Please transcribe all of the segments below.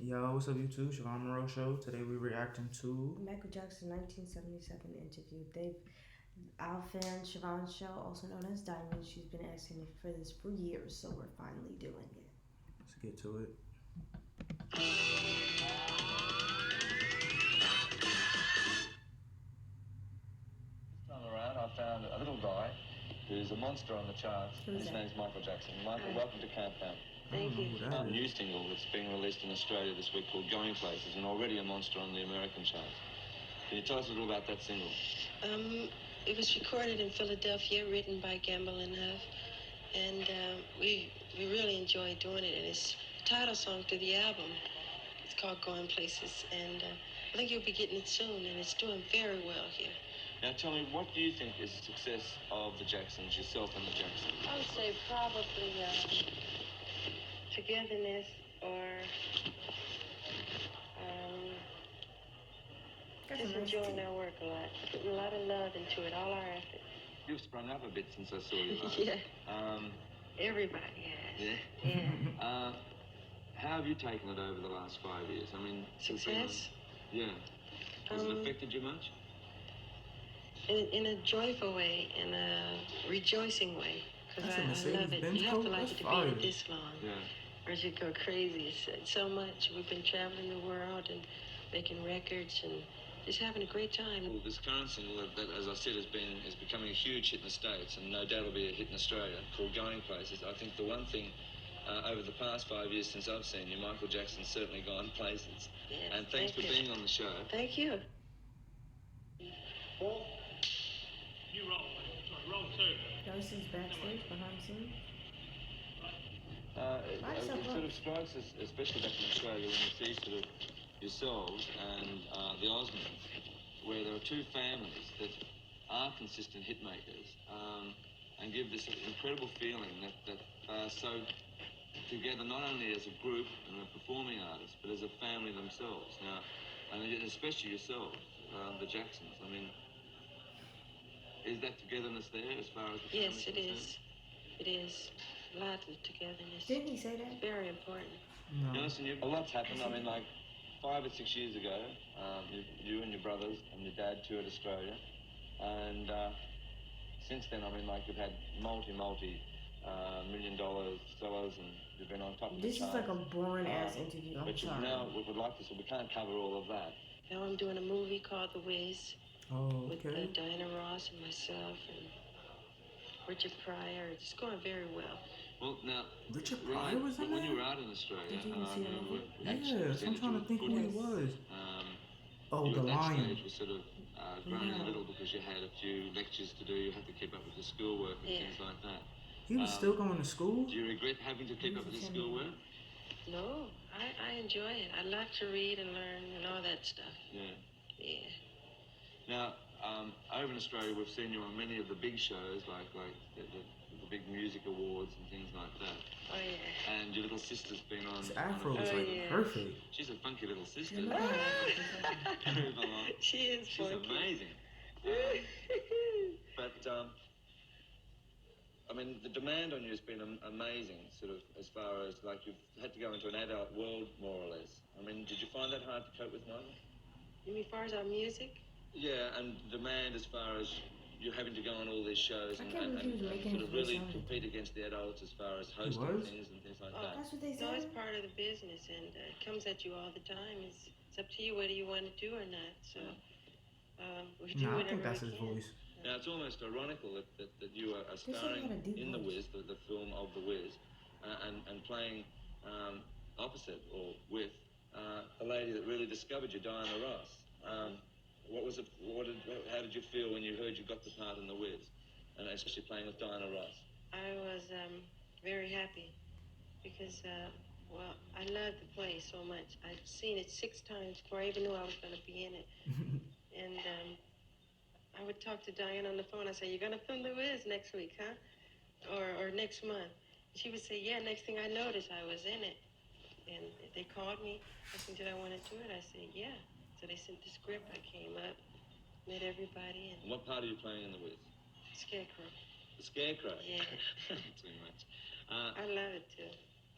Yo, what's up, YouTube? Shavonn Monroe Show. Today we're reacting to. Michael Jackson 1977 interview. Our fan Shavonn Show, also known as Diamond, she's been asking me for this for years, so we're finally doing it. Let's get to it. This time around, I found a little guy who's a monster on the charts. Who's His that? name's Michael Jackson. Michael, welcome to Countdown. Thank you. A new single that's being released in Australia this week called Going Places, and already a monster on the American charts. Can you tell us a little about that single? It was recorded in Philadelphia, written by Gamble and Huff, and we really enjoyed doing it. And it's the title song to the album. It's called Going Places, and I think you'll be getting it soon, and it's doing very well here. Now tell me, what do you think is the success of the Jacksons, yourself and the Jacksons? I would say probably togetherness or just enjoying our work a lot. Putting a lot of love into it, all our effort. You've sprung up a bit since I saw you last. Yeah. Everybody has. Yeah? Yeah. How have you taken it over the last 5 years? I mean, Success? Yeah. Has it affected you much? In a joyful way, in a rejoicing way, because I love it. You have to like it to be in it this long, or you go crazy. It's so much. We've been traveling the world and making records and just having a great time. Well, this current single that, as I said, is becoming a huge hit in the States, and no doubt will be a hit in Australia, called Going Places. I think the one thing over the past 5 years since I've seen you, Michael Jackson's certainly gone places. Yes, and thanks for being on the show. Thank you. Paul? You roll. Sorry, roll two. Darcy's backstage behind the scenes. It sort of strikes us, especially back in Australia, when you see sort of yourselves and the Osmonds, where there are two families that are consistent hit makers, and give this incredible feeling that are so together, not only as a group and a performing artist, but as a family themselves. Now, and especially yourselves, the Jacksons. I mean, is that togetherness there as far as the family? Yes, it is. It is. A lot of togetherness. Didn't he say that? Very important. No. Now, listen, a lot's happened. I mean, like 5 or 6 years ago, you and your brothers and your dad toured Australia, and since then, I mean, like, you've had multi $1 million sellers, and you've been on top of the This is like a boring ass interview. I'm but sorry. now we would like to, so we can't cover all of that. Now I'm doing a movie called The Wiz. Oh, with okay. Diana Ross and myself and Richard Pryor. It's going very well. Well, now, Richard Pryor was in when there? you were out in Australia, Did you see that movie? Yes, I'm trying to think who he was. Oh, you the at that lion. stage was sort of groaning a little because you had a few lectures to do. You had to keep up with the schoolwork and things like that. He was still going to school? Do you regret having to keep up with the schoolwork? No, I enjoy it. I like to read and learn and all that stuff. Yeah. Yeah. Now, over in Australia, we've seen you on many of the big shows, like the big music awards and things like that. Oh, yeah. And your little sister's been on. His afro is yeah. perfect. She's a funky little sister. She is She's funky. amazing. But, I mean, the demand on you has been amazing, sort of, as far as, like, you've had to go into an adult world, more or less. I mean, did you find that hard to cope with, Michael? You mean as far as our music? Yeah, and demand as far as you're having to go on all these shows and he was making sort of really compete against the adults as far as hosting things and things like that. That's what they No, said. it's part of the business, and it comes at you all the time. It's up to you whether you want to do or not. So we do No, I whatever think that's we his can. voice. Now, it's almost ironical that you are starring in The Wiz, the film of The Wiz, and playing opposite or with a lady that really discovered you, Diana Ross. What was it? How did you feel when you heard you got the part in The Wiz, and especially playing with Diana Ross? I was very happy because, well, I loved the play so much. I'd seen it 6 times before I even knew I was going to be in it. And I would talk to Diane on the phone. I'd say, "You're going to film The Wiz next week, huh? Or next month?" She would say, "Yeah." Next thing I noticed, I was in it. And they called me, asking, "Did I want to do it?" I said, "Yeah." So they sent the script. I came up, met everybody. And what part are you playing in The Wiz? Scarecrow. The Scarecrow? Yeah. Too much. I love it, too.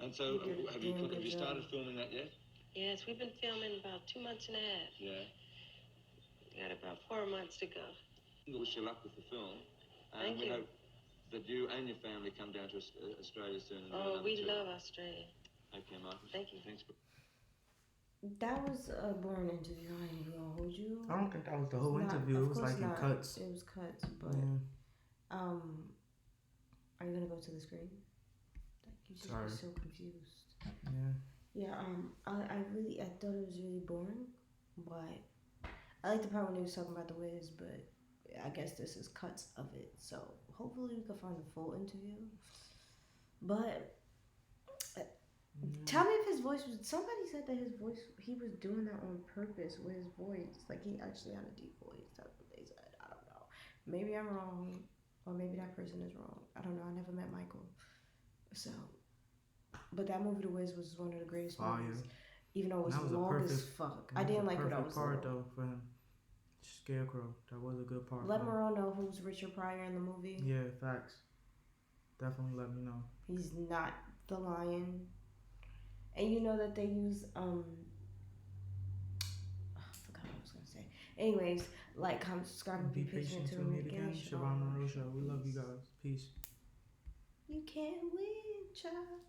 And so, have you started filming that yet? Yes, we've been filming about 2 months and a half. Yeah. Got about 4 months to go. We wish you luck with the film. Thank we you. hope that you and your family come down to Australia soon. And Oh, we love Australia. Okay, Michael. Thank you. Thanks. That was a boring interview. I ain't gonna hold you. I don't think that was the whole interview. It was like in cuts. It was cuts, but are you gonna go to the screen? Like you just were so confused. Yeah. I thought it was really boring, but I like the part when he was talking about the Wiz, but I guess this is cuts of it. So hopefully we can find the full interview. But tell me if his voice was. Somebody said that his voice, he was doing that on purpose with his voice. Like he actually had a deep voice. That's what they said. I don't know. Maybe I'm wrong, or maybe that person is wrong. I don't know. I never met Michael. So, but that movie, The Wiz, was one of the greatest movies. Even though it was long as fuck. I didn't like it. I was part though for him. Scarecrow. That was a good part. Let Monroe know who's Richard Pryor in the movie. Yeah, facts. Definitely let me know. He's not the lion. And you know that they use I forgot what I was gonna say. Anyways, like, comment, subscribe, and be patient until we meet again. Shavonn Monroe Show. We love you guys. Peace. You can't win, child.